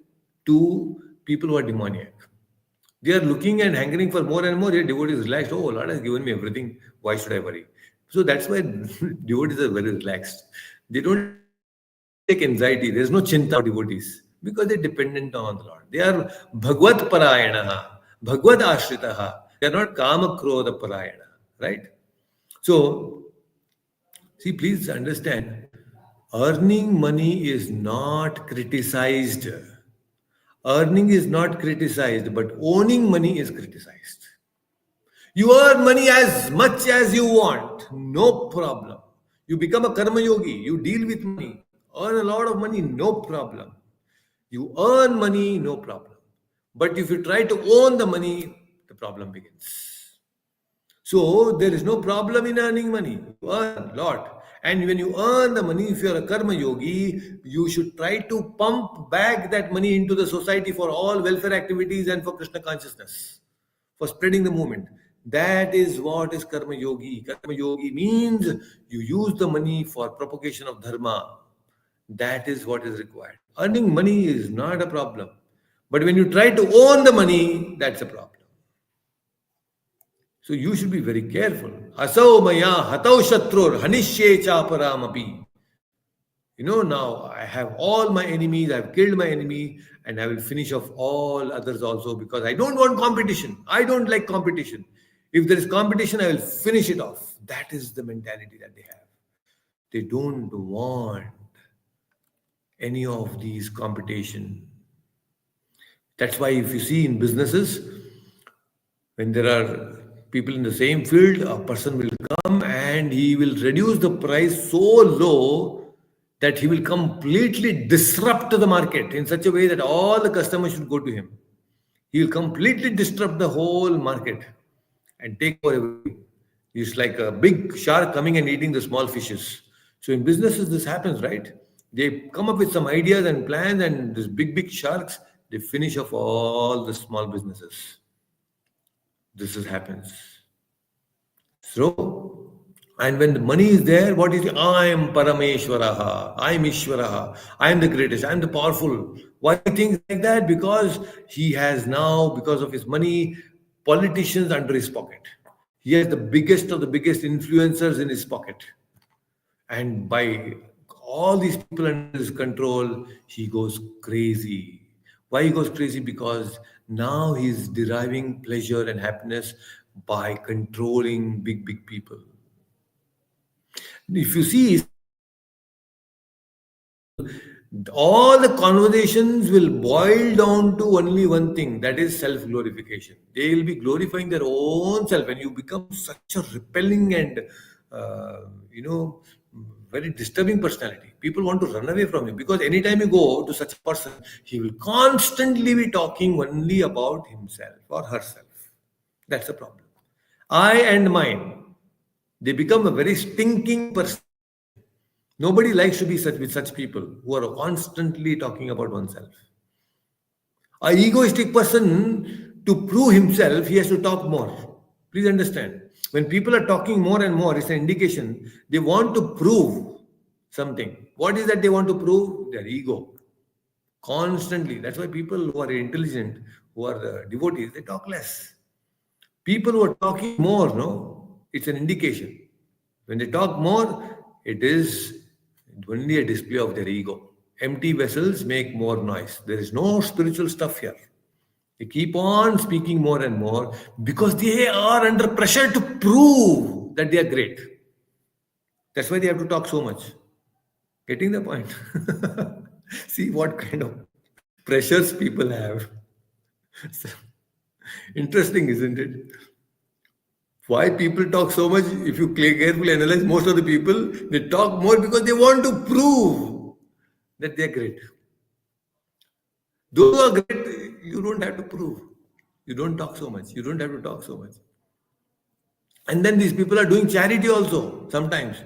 to people who are demoniac. They are looking and hankering for more and more. Yet devotee is relaxed. Oh, Lord has given me everything. Why should I worry? So that's why devotees are very relaxed. They don't take anxiety. There is no chinta for devotees because they're dependent on the Lord. They are Bhagavad Parayanaha, Bhagavad Ashritaha. They are not Kama Krodha Parayana. Right? So, see, please understand, earning money is not criticized. Earning is not criticized, but owning money is criticized. You earn money as much as you want, no problem. You become a karma yogi, you deal with money, earn a lot of money, no problem. You earn money, no problem. But if you try to own the money, the problem begins. So there is no problem in earning money. You earn a lot. And when you earn the money, if you are a karma yogi, you should try to pump back that money into the society for all welfare activities and for Krishna consciousness, for spreading the movement. That is what is karma yogi. Karma yogi means you use the money for propagation of dharma. That is what is required. Earning money is not a problem. But when you try to own the money, that's a problem. So you should be very careful. Asau maya hatau shatrur hanishye chaparamapi. Now I have all my enemies, I've killed my enemy, and I will finish off all others also because I don't want competition. I don't like competition. If there is competition, I will finish it off. That is the mentality that they have. They don't want any of these competition. That's why if you see in businesses, when there are people in the same field, a person will come and he will reduce the price so low that he will completely disrupt the market in such a way that all the customers should go to him. He will completely disrupt the whole market and take over everything. It's like a big shark coming and eating the small fishes. So in businesses, this happens, right? They come up with some ideas and plans, and these big sharks, they finish off all the small businesses. Happens. So, and when the money is there, what is it? I am Parameshwaraha, I am Ishwaraha, I am the greatest, I am the powerful. Why he thinks like that? Because he has now, because of his money, politicians under his pocket. He has the biggest of the biggest influencers in his pocket. And by all these people under his control, he goes crazy. Why he goes crazy? Because now he's deriving pleasure and happiness by controlling big people. If you see, all the conversations will boil down to only one thing, that is self-glorification. They will be glorifying their own self, and you become such a repelling and very disturbing personality. People want to run away from you because anytime you go to such a person, he will constantly be talking only about himself or herself. That's the problem. I and mine, they become a very stinking person. Nobody likes to be with such people who are constantly talking about oneself. A egoistic person, to prove himself, he has to talk more. Please understand. When people are talking more and more, it's an indication they want to prove something. What is that they want to prove? Their ego. Constantly. That's why people who are intelligent, who are devotees, they talk less. People who are talking more, no, it's an indication. When they talk more, it is only a display of their ego. Empty vessels make more noise. There is no spiritual stuff here. They keep on speaking more and more because they are under pressure to prove that they are great. That's why they have to talk so much. Getting the point? See what kind of pressures people have. Interesting, isn't it? Why people talk so much? If you carefully analyze, most of the people, they talk more because they want to prove that they are great. Those who are great, you don't have to prove. You don't talk so much. You don't have to talk so much. And then these people are doing charity also sometimes.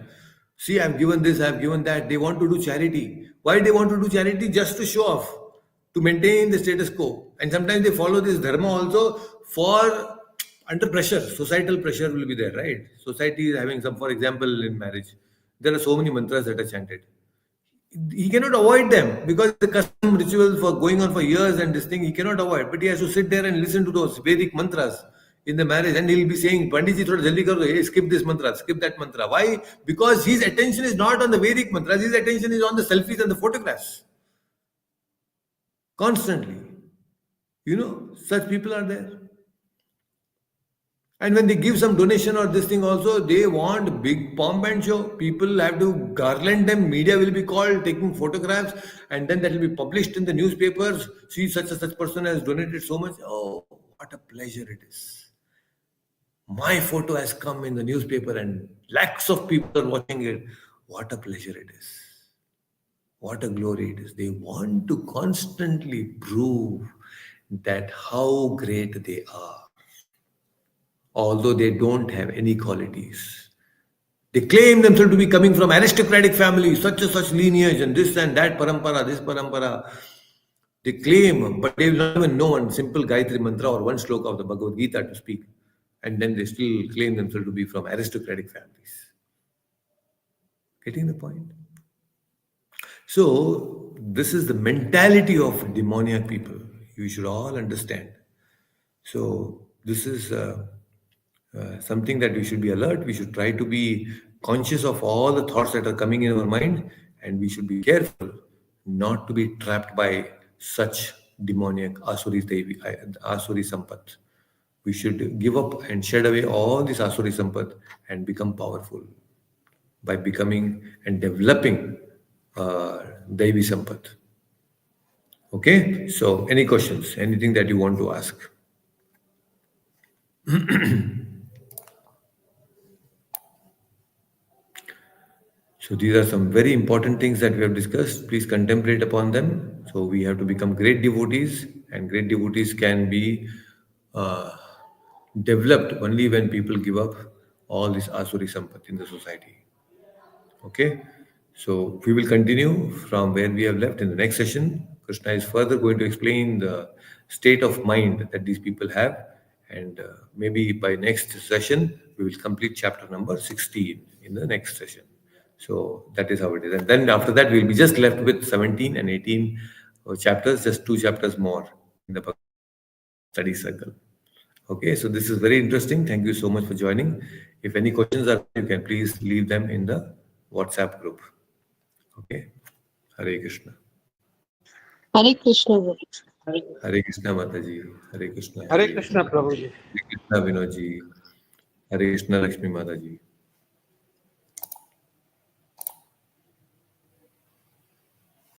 See, I've given this, I've given that. They want to do charity. Why they want to do charity? Just to show off, to maintain the status quo. And sometimes they follow this dharma also for under pressure. Societal pressure will be there, right? Society is having some, for example, in marriage, there are so many mantras that are chanted. He cannot avoid them because the custom rituals for going on for years and this thing he cannot avoid. But he has to sit there and listen to those Vedic mantras in the marriage, and he'll be saying, Panditji, thoda jaldi karo, hey, skip this mantra, skip that mantra. Why? Because his attention is not on the Vedic mantras, his attention is on the selfies and the photographs. Constantly. Such people are there. And when they give some donation or this thing also, they want big pomp and show. People have to garland them. Media will be called, taking photographs, and then that will be published in the newspapers. See, such a such person has donated so much. Oh, what a pleasure it is. My photo has come in the newspaper and lakhs of people are watching it. What a pleasure it is. What a glory it is. They want to constantly prove that how great they are, although they don't have any qualities. They claim themselves to be coming from aristocratic families, such and such lineage, and this and that parampara, this parampara. They claim, but they will not even know one simple Gayatri mantra or one sloka of the Bhagavad Gita to speak. and then they still claim themselves to be from aristocratic families. Getting the point? So, this is the mentality of demoniac people. You should all understand. So, this is something that we should be alert. We should try to be conscious of all the thoughts that are coming in our mind, and we should be careful not to be trapped by such demoniac Asuri Sampat. We should give up and shed away all this Asuri Sampat and become powerful by becoming and developing Devi Sampat. Okay, so any questions, anything that you want to ask? So these are some very important things that we have discussed. Please contemplate upon them. So we have to become great devotees, and great devotees can be uh, developed only when people give up all this Asuri Sampat in the society. Okay, so we will continue from where we have left in the next session. Krishna is further going to explain the state of mind that these people have, and maybe by next session we will complete chapter number 16 in the next session. So that is how it is, and then after that we will be just left with 17 and 18 chapters, just 2 chapters more in the study circle. Okay, so this is very interesting. Thank you so much for joining. If any questions are, you can please leave them in the WhatsApp group. Okay, Hare Krishna. Hare Krishna. Guru. Hare Krishna Mataji. Hare Krishna Hare Hare. Krishna, Prabhuji. Hare Krishna Vinodji. Hare Krishna Lakshmi Mataji.